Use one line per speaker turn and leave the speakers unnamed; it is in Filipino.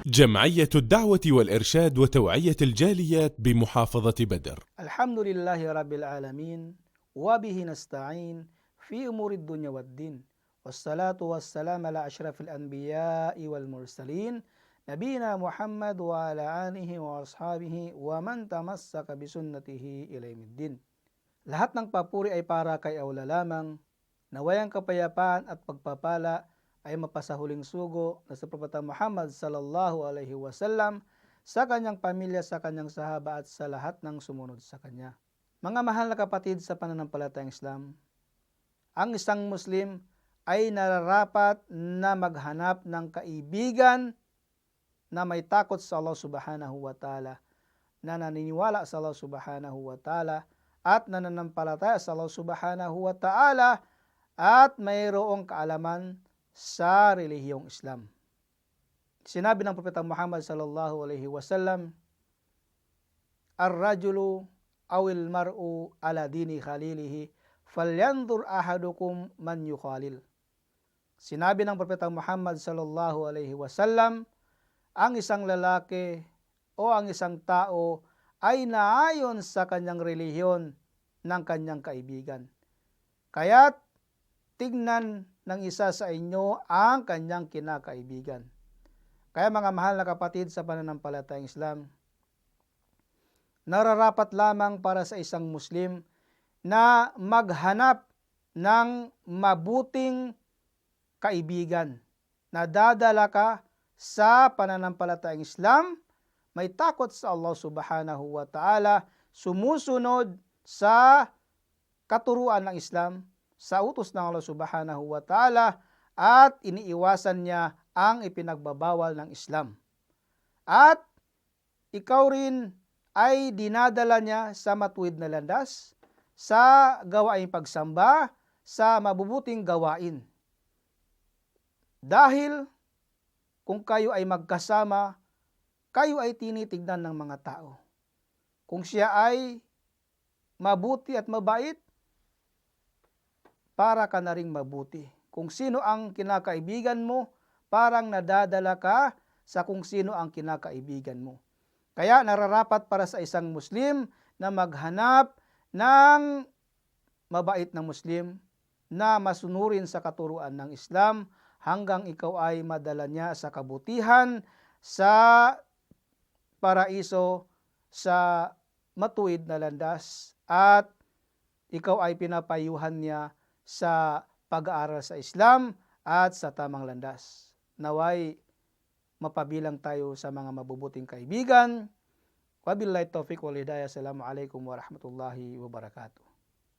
جمعية الدعوة والإرشاد وتوعية الجاليات بمحافظة بدر.
الحمد لله رب العالمين وبه نستعين في أمور الدنيا والدين والصلاة والسلام على أشرف الأنبياء والمرسلين نبينا محمد وعلى آله وأصحابه ومن تمسك بسنته إلى يوم الدين. Lahat ng papuri ay para kay Allah lamang, nawayang kapayapaan at pagpapala ay mapasahuling sugo na sa Propeta Muhammad sallallahu alaihi wasallam, sa kanyang pamilya, sa kanyang sahaba at sa lahat ng sumunod sa kanya. Mga mahal na kapatid sa pananampalatayang Islam, ang isang Muslim ay nararapat na maghanap ng kaibigan na may takot sa Allah subhanahu wa ta'ala, na naniniwala sa Allah subhanahu wa ta'ala at nananampalataya sa Allah subhanahu wa ta'ala at mayroong kaalaman sa relihiyong Islam. Sinabi ng Propeta Muhammad sallallahu alaihi wasallam, "Ar-rajulu awil mar'u ala dini khalilihi falyanzur ahadukum man yukhalil." Sinabi ng Propeta Muhammad sallallahu alaihi wasallam, ang isang lalaki o ang isang tao ay naayon sa kanyang relihiyon ng kanyang kaibigan. Kaya't tignan ng isa sa inyo ang kanyang kinakaibigan. Kaya mga mahal na kapatid sa pananampalatayang Islam, nararapat lamang para sa isang Muslim na maghanap ng mabuting kaibigan na dadala ka sa pananampalatayang Islam, may takot sa Allah subhanahu wa ta'ala, sumusunod sa katuruan ng Islam, sa utos ng Allah subhanahu wa ta'ala, at iniiwasan niya ang ipinagbabawal ng Islam. At ikaw rin ay dinadala niya sa matuwid na landas, sa gawaing pagsamba, sa mabubuting gawain. Dahil kung kayo ay magkasama, kayo ay tinitignan ng mga tao. Kung siya ay mabuti at mabait, para ka na ring mabuti. Kung sino ang kinakaibigan mo, parang nadadala ka sa kung sino ang kinakaibigan mo. Kaya nararapat para sa isang Muslim na maghanap ng mabait na Muslim na masunurin sa katuruan ng Islam hanggang ikaw ay madala niya sa kabutihan, sa paraiso, sa matuwid na landas, at ikaw ay pinapayuhan niya sa pag-aaral sa Islam at sa tamang landas. Naway mapabilang tayo sa mga mabubuting kaibigan. Wabillahi taufiq wal hidayah. Assalamualaikum warahmatullahi wabarakatuh.